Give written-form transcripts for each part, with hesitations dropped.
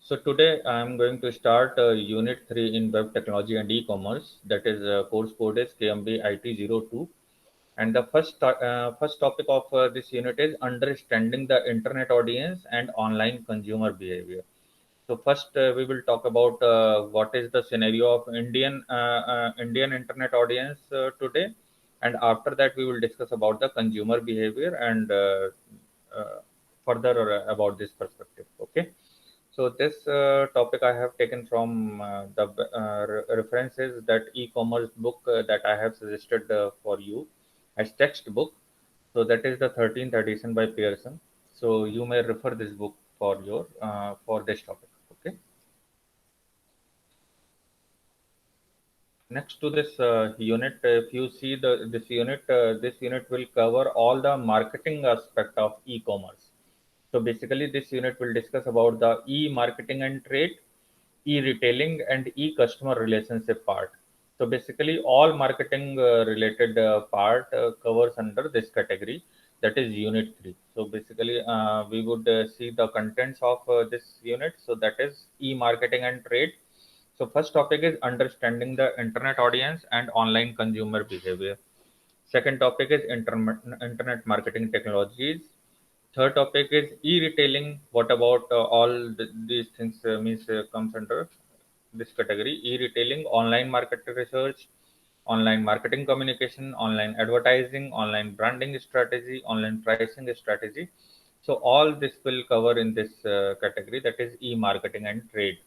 So today I am going to start Unit 3 in Web Technology and E-commerce. That is course code is KMB IT02. And the first topic of this unit is understanding the internet audience and online consumer behavior. So first we will talk about what is the scenario of Indian internet audience today, and after that we will discuss about the consumer behavior and uh, further about this perspective. Okay. So this topic I have taken from the references that e-commerce book that I have suggested for you as textbook. So that is the 13th edition by Pearson. So you may refer this book for your for this topic. Okay. Next to this unit, if you see this unit will cover all the marketing aspect of e-commerce. So basically, this unit will discuss about the e-marketing and trade, e-retailing, and e-customer relationship part. So basically, all marketing related part covers under this category. That is Unit 3. So basically, we would see the contents of this unit. So that is e-marketing and trade. So first topic is understanding the internet audience and online consumer behavior. Second topic is internet marketing technologies. Third topic is e-retailing. What about these things means comes under this category? E-retailing, online market research, online marketing communication, online advertising, online branding strategy, online pricing strategy. So all this will cover in this category, that is e-marketing and trade.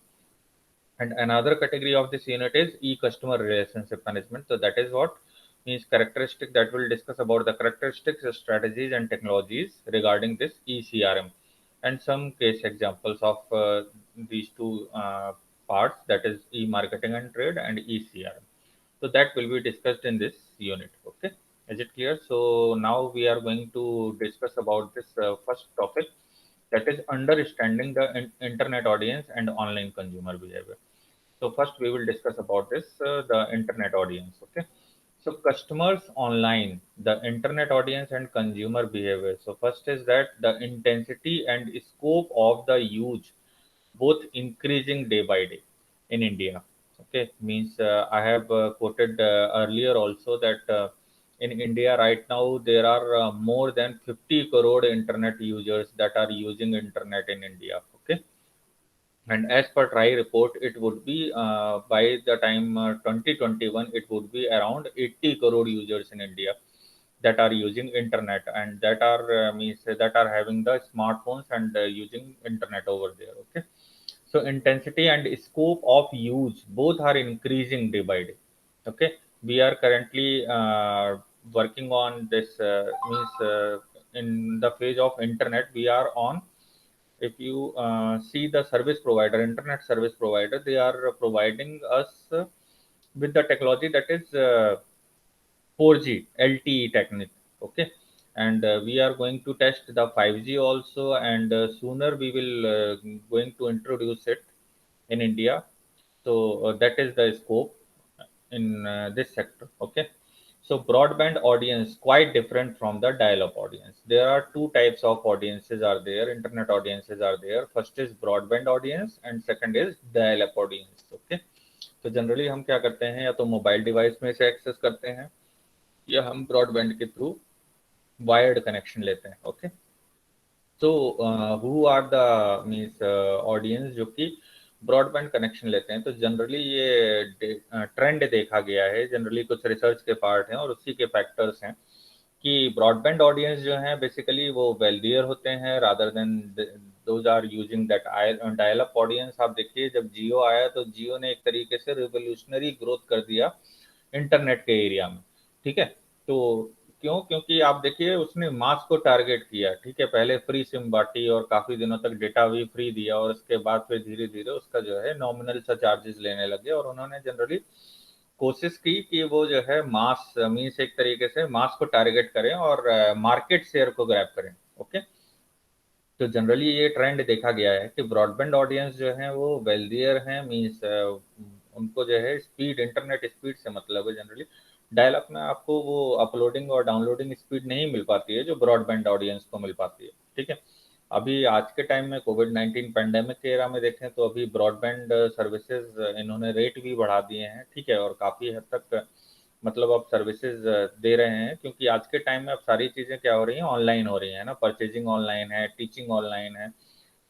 And another category of this unit is e-customer relationship management. So that is what means characteristic that will discuss about the characteristics, strategies, and technologies regarding this eCRM, and some case examples of these two parts, that is e-marketing and trade and eCRM. So that will be discussed in this unit. Okay, is it clear? So now we are going to discuss about this first topic, that is understanding the internet audience and online consumer behavior. So first we will discuss about this the internet audience. Okay. So customers online, the internet audience and consumer behavior. So first is that the intensity and scope of the use both increasing day by day in India. Okay, means I have quoted earlier also that in India right now there are more than 50 crore internet users that are using internet in India. Okay, and as per TRAI report, it would be by the time 2021, it would be around 80 crore users in India that are using internet, and that are means that are having the smartphones and using internet over there. Okay, so intensity and scope of use both are increasing day by day. Okay, we are currently working on this means in the phase of internet we are on. If you see the service provider, internet service provider, they are providing us with the technology that is 4G LTE technique. Okay, and we are going to test the 5G also, and sooner we will going to introduce it in India. So that is the scope in this sector. Okay, so broadband audience quite different from the dial-up audience. There are two types of audiences are there. Internet audiences are there. First is broadband audience and second is dial-up audience. Okay, तो generally हम क्या करते हैं, या तो mobile device में से access करते हैं या हम ब्रॉडबैंड के थ्रू वायर्ड कनेक्शन लेते हैं. ओके, तो who are the means audience जो कि ब्रॉडबैंड कनेक्शन लेते हैं, तो जनरली ये ट्रेंड देखा गया है, जनरली कुछ रिसर्च के पार्ट हैं और उसी के फैक्टर्स हैं कि ब्रॉडबैंड ऑडियंस जो हैं बेसिकली वो वेल्दियर होते हैं rather than those are using that dial up audience. आप देखिए जब जियो आया तो जियो ने एक तरीके से रिवोल्यूशनरी ग्रोथ कर दिया इंटरनेट के एरिया में. ठीक है, तो क्यों? क्योंकि आप देखिए उसने मास को टारगेट किया. ठीक है, पहले फ्री सिम बांटी और काफी दिनों तक डेटा भी फ्री दिया और उसके बाद फिर धीरे धीरे उसका जो है नॉमिनल सा चार्जेस लेने लगे और उन्होंने जनरली कोशिश की कि वो जो है मास मीन्स एक तरीके से मास को टारगेट करें और मार्केट शेयर को ग्रैब करें. ओके, तो जनरली ये ट्रेंड देखा गया है कि ब्रॉडबैंड ऑडियंस जो है वो वेल्दियर हैं, मीन्स उनको जो है स्पीड, इंटरनेट स्पीड से मतलब है. जनरली डायल अप में आपको वो अपलोडिंग और डाउनलोडिंग स्पीड नहीं मिल पाती है जो ब्रॉडबैंड ऑडियंस को मिल पाती है. ठीक है, अभी आज के टाइम में कोविड-19 पैंडेमिक के एरा में देखें तो अभी ब्रॉडबैंड सर्विसेज इन्होंने रेट भी बढ़ा दिए हैं, ठीक है? और काफ़ी हद तक मतलब अब सर्विसेज दे रहे हैं, क्योंकि आज के टाइम में अब सारी चीज़ें क्या हो रही हैं, ऑनलाइन हो रही हैं ना, परचेजिंग ऑनलाइन है, टीचिंग ऑनलाइन है,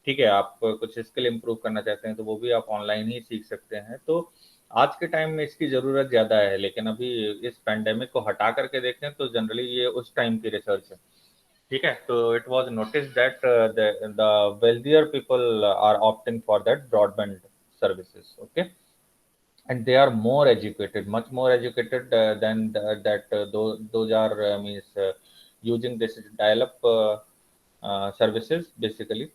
ठीक है? आप कुछ स्किल इम्प्रूव करना चाहते हैं तो वो भी आप ऑनलाइन ही सीख सकते हैं। तो आज के टाइम में इसकी ज़रूरत ज़्यादा है, लेकिन अभी इस पैंडेमिक को हटा करके देखें तो जनरली ये उस टाइम की रिसर्च है, ठीक है? तो it was noticed that the wealthier people are opting for that broadband services, okay? And they are more educated, much more educated than that those are means using this dial-up services basically.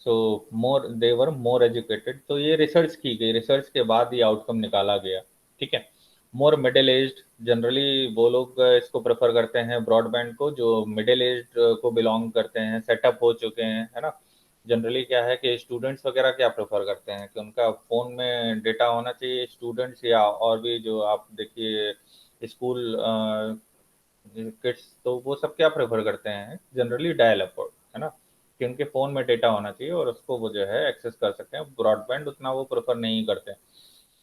So more they were more educated. तो ये research की गई, research के बाद ये outcome निकाला गया, ठीक है? मोर मिडिल एज्ड, जनरली वो लोग इसको प्रेफर करते हैं ब्रॉडबैंड को जो मिडिल एज्ड को बिलोंग करते हैं, सेटअप हो चुके हैं, है ना? जनरली क्या है कि स्टूडेंट्स वगैरह क्या प्रेफर करते हैं कि उनका फ़ोन में डेटा होना चाहिए, स्टूडेंट्स या और भी जो आप देखिए स्कूल किड्स, तो वो सब क्या प्रेफर करते हैं जनरली डायल अप, है ना? कि उनके फ़ोन में डेटा होना चाहिए और उसको वो जो है एक्सेस कर सकते हैं, ब्रॉडबैंड उतना वो प्रेफर नहीं करते हैं,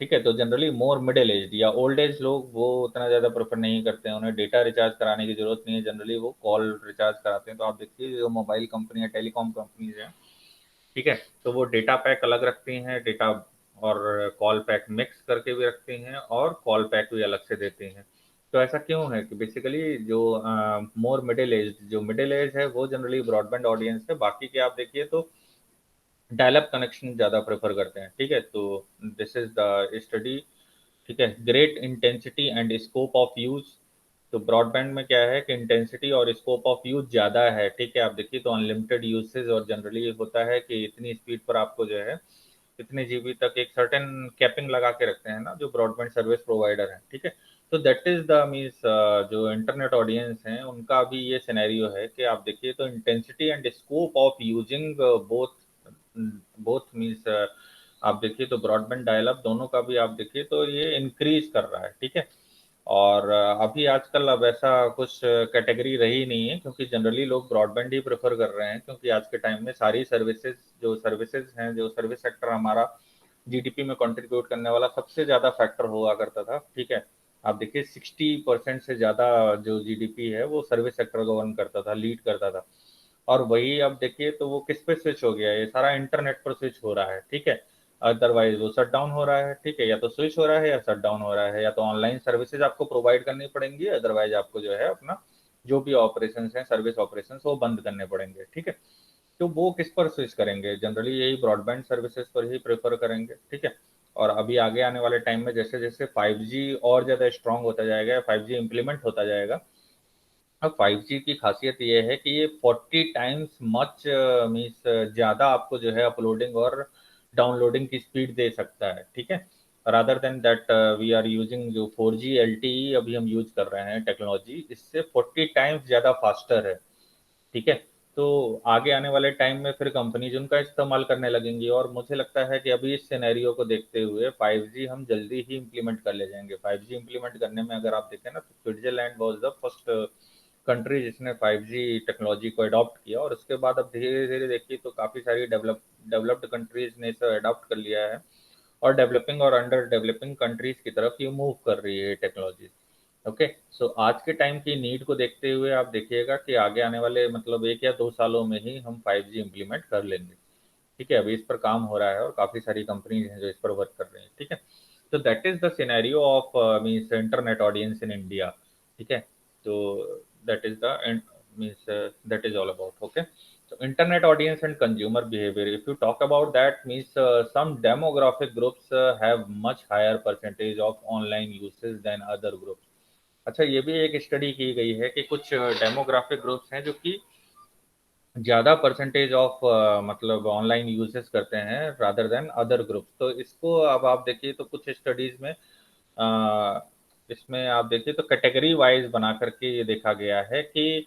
ठीक है? तो जनरली मोर मिडिल एज या ओल्ड एज लोग वो उतना ज़्यादा प्रेफर नहीं करते हैं, उन्हें डेटा रिचार्ज कराने की ज़रूरत नहीं है, जनरली वो कॉल रिचार्ज कराते हैं। तो आप देखिए जो मोबाइल कंपनी या टेलीकॉम कंपनीज हैं, ठीक है? तो वो डेटा पैक अलग रखती हैं, डेटा और कॉल पैक मिक्स करके भी रखती हैं और कॉल पैक भी अलग से देती हैं। तो ऐसा क्यों है कि बेसिकली जो मोर मिडिल एज जो मिडिल एज है वो जनरली ब्रॉडबैंड ऑडियंस है, बाकी के आप देखिए तो डायल अप कनेक्शन ज़्यादा प्रेफर करते हैं, ठीक है? तो दिस इज़ द स्टडी, ठीक है? Great intensity and scope of use, तो ब्रॉडबैंड में क्या है कि इंटेंसिटी और स्कोप ऑफ यूज़ ज़्यादा है, ठीक है? आप देखिए तो अनलिमिटेड यूसेज और जनरली होता है कि इतनी स्पीड पर आपको जो है, इतने जीबी तक एक सर्टेन कैपिंग लगा के रखते हैं ना जो ब्रॉडबैंड सर्विस प्रोवाइडर हैं, ठीक है? तो दैट इज़ द मीन्स जो इंटरनेट ऑडियंस हैं, उनका भी ये सिनेरियो है कि आप देखिए तो intensity and scope of using both both means आप देखिए तो ब्रॉडबैंड डायल अप दोनों का भी आप देखिए तो ये इंक्रीज कर रहा है, ठीक है? और अभी आजकल अब ऐसा कुछ कैटेगरी रही नहीं है, क्योंकि जनरली लोग ब्रॉडबैंड ही प्रेफर कर रहे हैं, क्योंकि आज के टाइम में सारी सर्विसेज हैं, जो सर्विस सेक्टर हमारा जीडीपी में कंट्रीब्यूट करने वाला सबसे ज़्यादा फैक्टर हुआ करता था, ठीक है? आप देखिए 60% से ज़्यादा जो जीडीपी है वो सर्विस सेक्टर गवर्न करता था, लीड करता था। और वही अब देखिए तो वो किस पे स्विच हो गया है, ये सारा इंटरनेट पर स्विच हो रहा है, ठीक है? अदरवाइज वो शट डाउन हो रहा है, ठीक है? या तो स्विच हो रहा है या शट डाउन हो रहा है, या तो ऑनलाइन सर्विसेज आपको प्रोवाइड करनी पड़ेंगी, अदरवाइज आपको जो है अपना जो भी ऑपरेशन है, सर्विस ऑपरेशन वो बंद करने पड़ेंगे, ठीक है? तो वो किस पर स्विच करेंगे, जनरली यही ब्रॉडबैंड सर्विसेज पर ही प्रेफर करेंगे, ठीक है? और अभी आगे आने वाले टाइम में जैसे जैसे 5G और ज़्यादा स्ट्रांग होता जाएगा, 5G इम्प्लीमेंट होता जाएगा, अब 5G की खासियत ये है कि ये 40 टाइम्स मच मीन्स ज़्यादा आपको जो है अपलोडिंग और डाउनलोडिंग की स्पीड दे सकता है, ठीक है? Rather than that we are using जो 4G LTE अभी हम यूज कर रहे हैं टेक्नोलॉजी, इससे 40 टाइम्स ज़्यादा फास्टर है, ठीक है? तो आगे आने वाले टाइम में फिर कंपनीज उनका इस्तेमाल करने लगेंगी, और मुझे लगता है कि अभी इस सिनेरियो को देखते हुए 5G हम जल्दी ही इम्प्लीमेंट कर ले जाएंगे। 5G इम्प्लीमेंट करने में अगर आप देखें ना तो Switzerland was the first country जिसने 5G टेक्नोलॉजी को अडॉप्ट किया, और उसके बाद अब धीरे धीरे देखिए तो काफ़ी सारी डेवलप्ड कंट्रीज ने इसे अडॉप्ट कर लिया है, और डेवलपिंग और अंडर डेवलपिंग कंट्रीज की तरफ ये मूव कर रही है टेक्नोलॉजी। ओके, सो आज के टाइम की नीड को देखते हुए आप देखिएगा कि आगे आने वाले मतलब 1 या 2 सालों में ही हम 5G इम्प्लीमेंट कर लेंगे, ठीक है? अभी इस पर काम हो रहा है और काफ़ी सारी कंपनीज हैं जो इस पर वर्क कर रही हैं, ठीक है? तो that is the scenario of means internet audience in India, ठीक है? तो that is the means that is all about, okay? So internet audience and consumer behavior. If you talk about that, means some demographic groups have much higher percentage of online usage than other groups. अच्छा, ये भी एक study की गई है कि कुछ demographic groups हैं जो कि ज़्यादा परसेंटेज ऑफ मतलब ऑनलाइन यूजेस करते हैं रादर देन अदर ग्रुप्स। तो इसको अब आप देखिए तो कुछ स्टडीज़ में इसमें आप देखिए तो कैटेगरी वाइज बना करके ये देखा गया है कि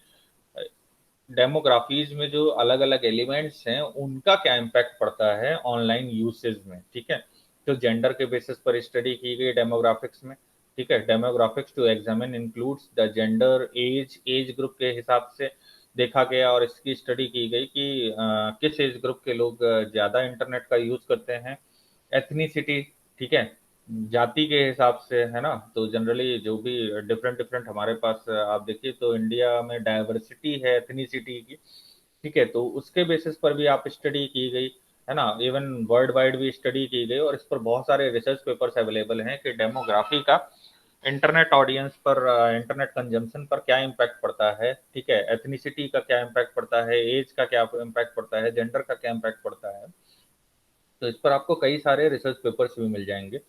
डेमोग्राफीज में जो अलग अलग एलिमेंट्स हैं उनका क्या इम्पैक्ट पड़ता है ऑनलाइन यूसेज में, ठीक है? तो जेंडर के बेसिस पर स्टडी की गई डेमोग्राफिक्स में, ठीक है? Demographics to examine includes the gender, age group के हिसाब से, देखा गया और इसकी स्टडी की गई कि किस एज ग्रुप के लोग ज़्यादा इंटरनेट का यूज़ करते हैं, एथनिसिटी, ठीक है, जाति के हिसाब से, है ना। तो जनरली जो भी डिफरेंट डिफरेंट हमारे पास आप देखिए तो इंडिया में डाइवर्सिटी है एथनिसिटी की, ठीक है, तो उसके बेसिस पर भी आप स्टडी की गई, है ना। इवन वर्ल्ड वाइड भी स्टडी की गई और इस पर बहुत सारे रिसर्च पेपर्स अवेलेबल हैं कि डेमोग्राफी का इंटरनेट ऑडियंस पर, इंटरनेट कंजम्पशन पर क्या इम्पैक्ट पड़ता है, ठीक है, एथनिसिटी का क्या इम्पैक्ट पड़ता है, एज का क्या इम्पैक्ट पड़ता है, जेंडर का क्या इम्पैक्ट पड़ता है। तो इस पर आपको कई सारे रिसर्च पेपर्स भी मिल जाएंगे।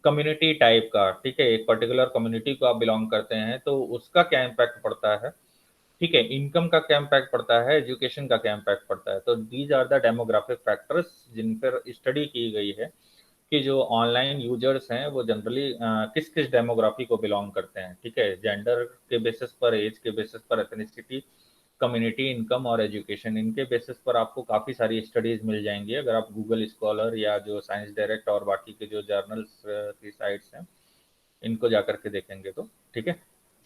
कम्युनिटी टाइप का, ठीक है, एक पर्टिकुलर कम्युनिटी को आप बिलोंग करते हैं तो उसका क्या इम्पैक्ट पड़ता है, ठीक है, इनकम का क्या इम्पैक्ट पड़ता है, एजुकेशन का क्या इम्पैक्ट पड़ता है। तो these are the demographic factors जिन पर स्टडी की गई है कि जो ऑनलाइन यूजर्स हैं वो जनरली किस किस डेमोग्राफी को बिलोंग करते हैं, ठीक है, जेंडर के बेसिस पर, एज के बेसिस पर, एथनिसिटी, कम्युनिटी, इनकम और एजुकेशन, इनके बेसिस पर आपको काफ़ी सारी स्टडीज़ मिल जाएंगी अगर आप गूगल स्कॉलर या जो साइंस डायरेक्ट और बाकी के जो जर्नल्स की साइट्स हैं इनको जा करके देखेंगे तो, ठीक है।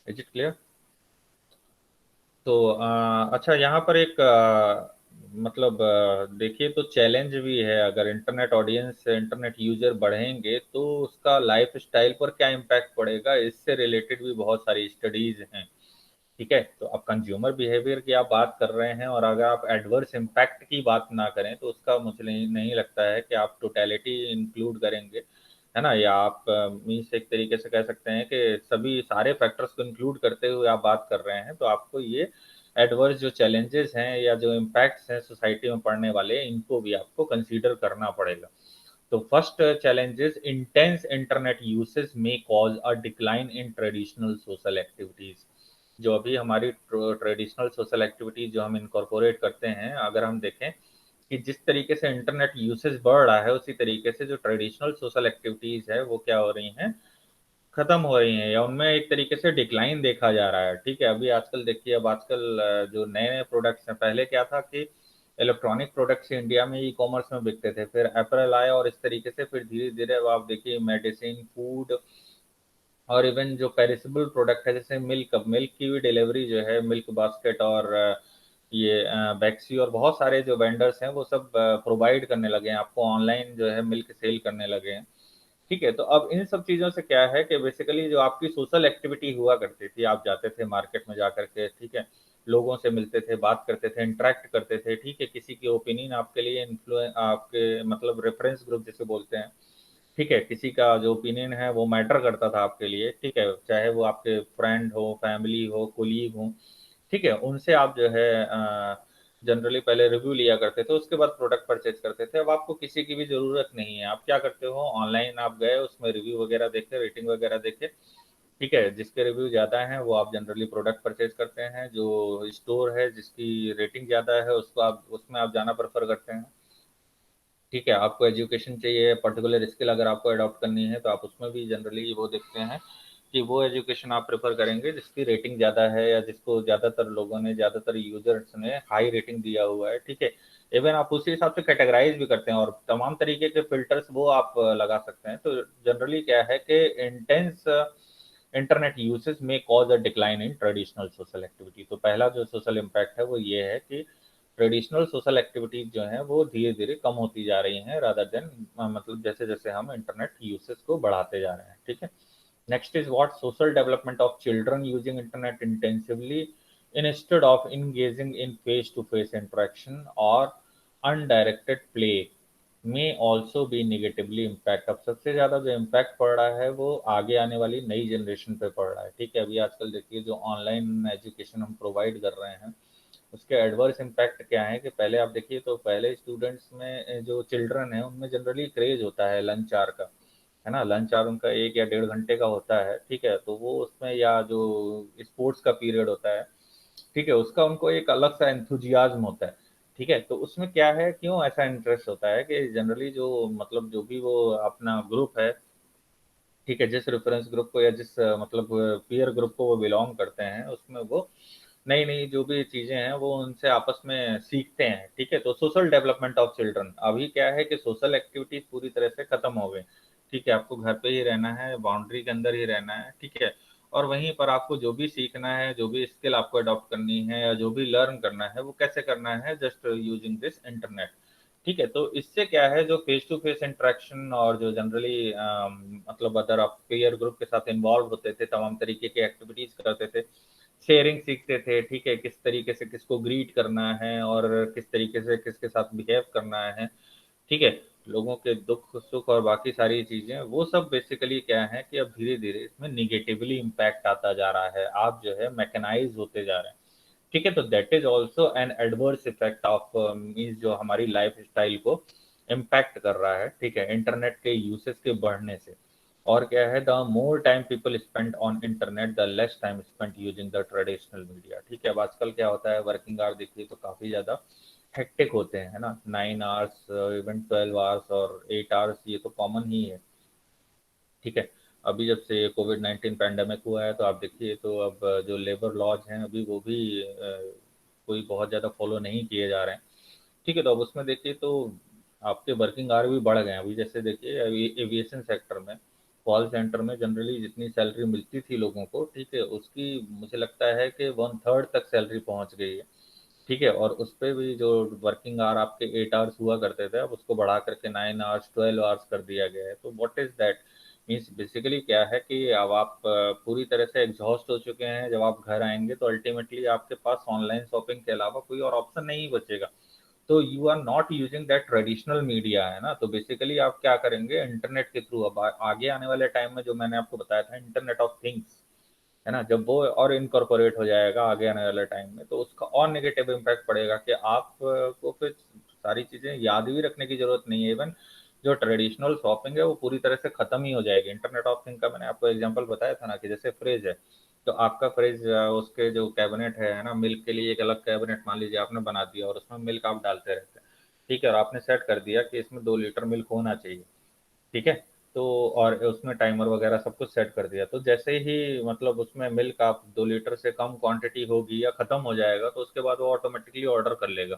Is it clear? तो अच्छा, यहाँ पर एक मतलब देखिए तो चैलेंज भी है, अगर इंटरनेट ऑडियंस, इंटरनेट यूजर बढ़ेंगे तो उसका लाइफ स्टाइल पर क्या इम्पैक्ट पड़ेगा, इससे रिलेटेड भी बहुत सारी स्टडीज हैं, ठीक है। तो अब कंज्यूमर बिहेवियर की आप बात कर रहे हैं और अगर आप एडवर्स इम्पैक्ट की बात ना करें तो उसका मुझे नहीं लगता है कि आप टोटलिटी इंक्लूड करेंगे, है ना। या आप मीन्स एक तरीके से कह सकते हैं कि सभी सारे फैक्टर्स को इंक्लूड करते हुए आप बात कर रहे हैं, तो आपको ये एडवर्स जो चैलेंजेस हैं या जो इम्पैक्ट्स हैं सोसाइटी में पड़ने वाले, इनको भी आपको कंसीडर करना पड़ेगा। तो first challenges, intense internet usage में cause a decline in traditional social activities. जो अभी हमारी ट्रेडिशनल सोशल एक्टिविटीज जो हम इनकॉर्पोरेट करते हैं, अगर हम देखें कि जिस तरीके से इंटरनेट यूसेज बढ़ रहा है उसी तरीके से जो ट्रेडिशनल सोशल एक्टिविटीज है वो क्या हो रही हैं, खत्म हो रही हैं या उनमें एक तरीके से डिक्लाइन देखा जा रहा है, ठीक है। अभी आजकल देखिए, अब आजकल जो नए नए प्रोडक्ट्स हैं, पहले क्या था कि इलेक्ट्रॉनिक प्रोडक्ट्स इंडिया में ई कॉमर्स में बिकते थे, फिर एप्पल आए और इस तरीके से फिर धीरे धीरे अब आप देखिए मेडिसिन, फूड और इवन जो पेरिसेबल प्रोडक्ट है जैसे मिल्क, अब मिल्क की भी डिलीवरी जो है, मिल्क बास्केट और ये बैक्सी और बहुत सारे जो वेंडर्स हैं वो सब प्रोवाइड करने लगे हैं आपको, ऑनलाइन जो है मिल्क सेल करने लगे हैं, ठीक है। तो अब इन सब चीज़ों से क्या है कि बेसिकली जो आपकी सोशल एक्टिविटी हुआ करती थी, आप जाते थे मार्केट में जा करके, ठीक है, लोगों से मिलते थे, बात करते थे, इंटरेक्ट करते थे, ठीक है, किसी की ओपिनियन आपके लिए इन्फ्लुएंस, आपके मतलब रेफरेंस ग्रुप जिसे बोलते हैं, ठीक है, किसी का जो ओपिनियन है वो मैटर करता था आपके लिए, ठीक है, चाहे वो आपके फ्रेंड हो, फैमिली हो, कोलीग हो, ठीक है, उनसे आप जो है जनरली पहले रिव्यू लिया करते थे, उसके बाद प्रोडक्ट परचेज करते थे। अब आपको किसी की भी ज़रूरत नहीं है, आप क्या करते हो, ऑनलाइन आप गए, उसमें रिव्यू वगैरह देखे, रेटिंग वगैरह देखे, ठीक है, जिसके रिव्यू ज़्यादा हैं वो आप जनरली प्रोडक्ट परचेज करते हैं, जो स्टोर है जिसकी रेटिंग ज़्यादा है उसको आप, उसमें आप जाना प्रेफर करते हैं, ठीक है। आपको एजुकेशन चाहिए, पर्टिकुलर स्किल अगर आपको अडॉप्ट करनी है तो आप उसमें भी जनरली वो देखते हैं कि वो एजुकेशन आप प्रेफर करेंगे जिसकी रेटिंग ज़्यादा है या जिसको ज़्यादातर लोगों ने, ज़्यादातर यूजर्स ने हाई रेटिंग दिया हुआ है, ठीक है। इवन आप उसी हिसाब से कैटेगराइज भी करते हैं और तमाम तरीके के फिल्टर्स वो आप लगा सकते हैं। तो जनरली क्या है कि इंटेंस इंटरनेट यूसेज में cause a decline in traditional social activity. तो पहला जो सोशल इम्पैक्ट है वो ये है कि ट्रेडिशनल सोशल एक्टिविटीज जो हैं वो धीरे धीरे कम होती जा रही हैं, रादर देन मतलब जैसे जैसे हम इंटरनेट यूसेज को बढ़ाते जा रहे हैं, ठीक है। Next is what, social development of children using internet intensively instead of engaging in face to face interaction or undirected play में ऑल्सो भी निगेटिवली इम्पैक्ट। अब सबसे ज़्यादा जो इम्पैक्ट पड़ रहा है वो आगे आने वाली नई जनरेशन पे पड़ रहा है, ठीक है। अभी आजकल देखिए जो ऑनलाइन एजुकेशन हम प्रोवाइड कर रहे हैं उसके एडवर्स इम्पैक्ट क्या है कि पहले आप देखिए तो पहले स्टूडेंट्स में जो चिल्ड्रन है उनमें जनरली क्रेज होता है लंच आवर का, है ना। लंच आवर उनका 1 या 1.5 घंटे का होता है, ठीक है, तो वो उसमें या जो स्पोर्ट्स का पीरियड होता है, ठीक है, उसका उनको एक अलग सा एंथुजियाज्म होता है, ठीक है। तो उसमें क्या है, क्यों ऐसा इंटरेस्ट होता है कि जनरली जो मतलब जो भी वो अपना ग्रुप है, ठीक है, जिस रेफरेंस ग्रुप को या जिस मतलब पीयर ग्रुप को वो बिलोंग करते हैं उसमें वो नई नई जो भी चीज़ें हैं वो उनसे आपस में सीखते हैं, ठीक है। तो सोशल डेवलपमेंट ऑफ चिल्ड्रन, अभी क्या है कि सोशल एक्टिविटीज पूरी तरह से खत्म हो गई, ठीक है, आपको घर पे ही रहना है, बाउंड्री के अंदर ही रहना है, ठीक है, और वहीं पर आपको जो भी सीखना है, जो भी स्किल आपको अडॉप्ट करनी है या जो भी लर्न करना है, वो कैसे करना है, जस्ट यूजिंग दिस इंटरनेट। ठीक है, तो इससे क्या है, जो फेस टू फेस इंटरेक्शन और जो जनरली मतलब अदर आप पीयर ग्रुप के साथ इन्वॉल्व होते थे, तमाम तरीके की एक्टिविटीज करते थे, शेयरिंग सीखते थे, ठीक है, किस तरीके से किसको ग्रीट करना है और किस तरीके से किसके साथ बिहेव करना है, ठीक है, लोगों के दुख सुख और बाकी सारी चीजें, वो सब बेसिकली क्या है कि अब धीरे धीरे इसमें निगेटिवली इम्पैक्ट आता जा रहा है, आप जो है मैकेनाइज होते जा रहे हैं। ठीक है, तो that is also an adverse effect of means जो हमारी लाइफ स्टाइल को इम्पैक्ट कर रहा है, ठीक है, इंटरनेट के यूसेज के बढ़ने से। और क्या है, the more time people spend on internet the less time spend using the traditional media. ठीक है, अब आजकल क्या होता है, वर्किंग आवर देखिए तो काफी ज्यादा हेक्टिक होते हैं, है ना, 9 आवर्स, इवन 12 आवर्स और 8 आवर्स, ये तो कॉमन ही है। ठीक है, अभी जब से कोविड 19 पैंडेमिक हुआ है, तो आप देखिए तो अब जो लेबर लॉज हैं अभी वो भी कोई बहुत ज़्यादा फॉलो नहीं किए जा रहे हैं। ठीक है, तो अब उसमें देखिए तो आपके वर्किंग आवर भी बढ़ गए हैं। अभी जैसे देखिए अभी एविएशन सेक्टर में, कॉल सेंटर में जनरली जितनी सैलरी मिलती थी लोगों को, ठीक है, उसकी मुझे लगता है कि 1/3 तक सैलरी पहुंच गई है। ठीक है, और उस पे भी जो वर्किंग आवर आपके 8 आवर्स हुआ करते थे, अब उसको बढ़ा करके 9 आवर्स 12 आवर्स कर दिया गया है। तो what is that means, basically क्या है कि अब आप पूरी तरह से एग्जॉस्ट हो चुके हैं, जब आप घर आएंगे तो अल्टीमेटली आपके पास ऑनलाइन शॉपिंग के अलावा कोई और ऑप्शन नहीं बचेगा। तो you are not using that traditional media, है ना, तो बेसिकली आप क्या करेंगे, इंटरनेट के थ्रू अब आगे आने वाले टाइम में जो मैंने आपको बताया था इंटरनेट ऑफ थिंग्स, है ना, जब वो और इनकॉर्पोरेट हो जाएगा आगे आने वाले टाइम में, तो उसका और नेगेटिव इम्पैक्ट पड़ेगा कि आप को फिर सारी चीज़ें याद भी रखने की ज़रूरत नहीं है। इवन जो ट्रेडिशनल शॉपिंग है वो पूरी तरह से ख़त्म ही हो जाएगी। इंटरनेट ऑफ थिंग का मैंने आपको एग्जांपल बताया था ना, कि जैसे फ्रिज है, तो आपका फ्रिज उसके जो कैबिनेट है ना, मिल्क के लिए एक अलग कैबिनेट मान लीजिए आपने बना दिया और उसमें मिल्क आप डालते रहते हैं। ठीक है, और आपने सेट कर दिया कि इसमें 2 लीटर मिल्क होना चाहिए। ठीक है, तो और उसमें टाइमर वगैरह सब कुछ सेट कर दिया, तो जैसे ही मतलब उसमें मिल्क आप 2 लीटर से कम क्वांटिटी होगी या खत्म हो जाएगा, तो उसके बाद वो ऑटोमेटिकली ऑर्डर कर लेगा,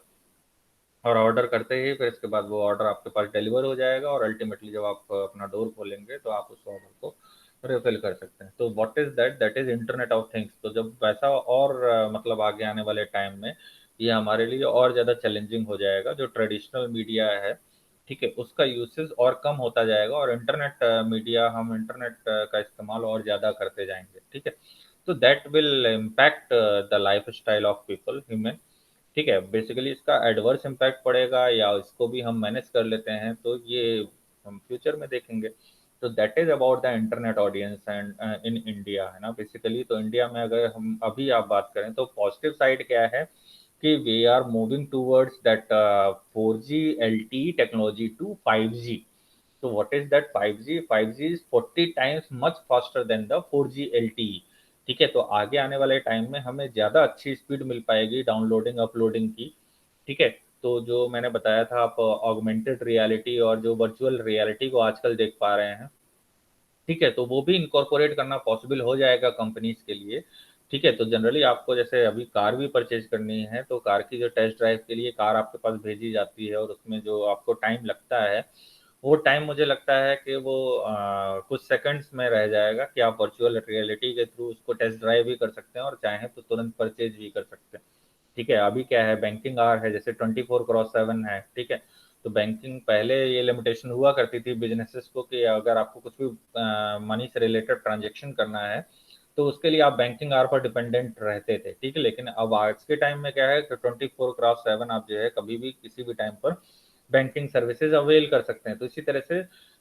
और ऑर्डर करते ही फिर इसके बाद वो ऑर्डर आपके पास डिलीवर हो जाएगा, और अल्टीमेटली जब आप अपना डोर खोलेंगे तो आप उस ऑर्डर को रिफिल कर सकते हैं। तो what is that, that is internet of things. तो जब वैसा और मतलब आगे आने वाले टाइम में ये हमारे लिए और ज़्यादा चैलेंजिंग हो जाएगा, जो ट्रेडिशनल मीडिया है, ठीक है, उसका यूसेज और कम होता जाएगा, और इंटरनेट मीडिया, हम इंटरनेट का इस्तेमाल और ज़्यादा करते जाएंगे। ठीक है, तो that will impact the life style of people human. ठीक है, बेसिकली इसका एडवर्स इम्पैक्ट पड़ेगा या इसको भी हम मैनेज कर लेते हैं, तो ये हम फ्यूचर में देखेंगे। तो that is about the internet audience and in India, है ना, बेसिकली तो इंडिया में अगर हम अभी आप बात करें तो पॉजिटिव साइड क्या है कि we are moving towards that 4G LTE technology to 5G। So what is that 5G? 5G is 40 times much faster than the 4G LTE। ठीक है, तो आगे आने वाले टाइम में हमें ज़्यादा अच्छी स्पीड मिल पाएगी डाउनलोडिंग अपलोडिंग की। ठीक है, तो जो मैंने बताया था, आप ऑगमेंटेड रियलिटी और जो वर्चुअल रियलिटी को आजकल देख पा रहे हैं, ठीक है, तो वो भी इनकॉर्पोरेट करना पॉसिबल हो जाएगा कंपनीज के लिए। ठीक है, तो जनरली आपको जैसे अभी कार भी परचेज करनी है, तो कार की जो टेस्ट ड्राइव के लिए कार आपके पास भेजी जाती है, और उसमें जो आपको टाइम लगता है, वो टाइम मुझे लगता है कि वो कुछ सेकंड्स में रह जाएगा, कि आप वर्चुअल रियलिटी के थ्रू उसको टेस्ट ड्राइव भी कर सकते हैं और चाहें तो तुरंत परचेज भी कर सकते हैं। ठीक है, अभी क्या है, बैंकिंग आवर है, जैसे 24/7 है। ठीक है, तो बैंकिंग पहले ये लिमिटेशन हुआ करती थी बिजनेसेस को, कि अगर आपको कुछ भी मनी से रिलेटेड ट्रांजेक्शन करना है, तो उसके लिए आप बैंकिंग आवर पर डिपेंडेंट रहते थे। ठीक है, लेकिन अब आज के टाइम में क्या है कि 24/7 आप जो है कभी भी किसी भी टाइम पर बैंकिंग सर्विसेज अवेल कर सकते हैं। तो इसी तरह से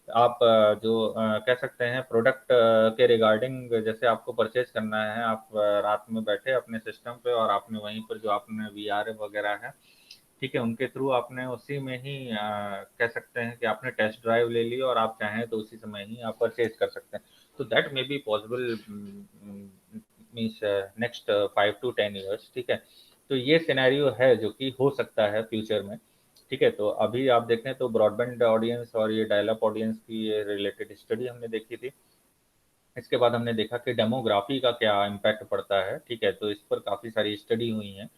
आप जो कह सकते हैं प्रोडक्ट के रिगार्डिंग, जैसे आपको परचेज करना है, आप रात में बैठे अपने सिस्टम पे, और आपने वहीं पर जो आपने वीआर वगैरह है, ठीक है, उनके थ्रू आपने उसी में ही कह सकते हैं कि आपने टेस्ट ड्राइव ले ली, और आप चाहें तो उसी समय ही आप परचेज कर सकते हैं। तो that may be possible means next 5 to 10 years. ठीक है, तो ये सिनेरियो है जो कि हो सकता है फ्यूचर में। ठीक है, तो अभी आप देखें तो ब्रॉडबैंड ऑडियंस और ये डायल अप ऑडियंस की ये रिलेटेड स्टडी हमने देखी थी। इसके बाद हमने देखा कि डेमोग्राफी का क्या इम्पैक्ट पड़ता है। ठीक है, तो इस पर काफ़ी सारी स्टडी हुई हैं।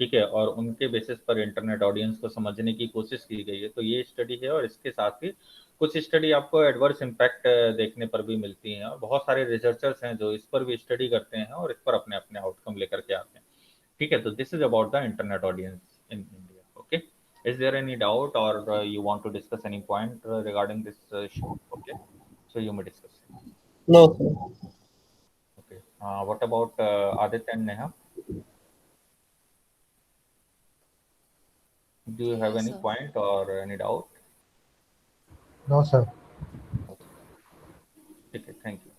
ठीक है, और उनके बेसिस पर इंटरनेट ऑडियंस को समझने की कोशिश की गई है। तो ये स्टडी है, और इसके साथ ही कुछ स्टडी आपको एडवर्स इम्पैक्ट देखने पर भी मिलती हैं, और बहुत सारे रिसर्चर्स हैं जो इस पर भी स्टडी करते हैं और इस पर अपने अपने आउटकम लेकर के आते हैं। ठीक है, तो this is about the internet audience in India. Okay, is there any doubt और you want to discuss any point regarding this issue? Okay, so you may discuss. No, sir. Okay, what about Aditya and Neha? Do you have Yes, any sir. point or any doubt? No, sir. Okay, okay, thank you.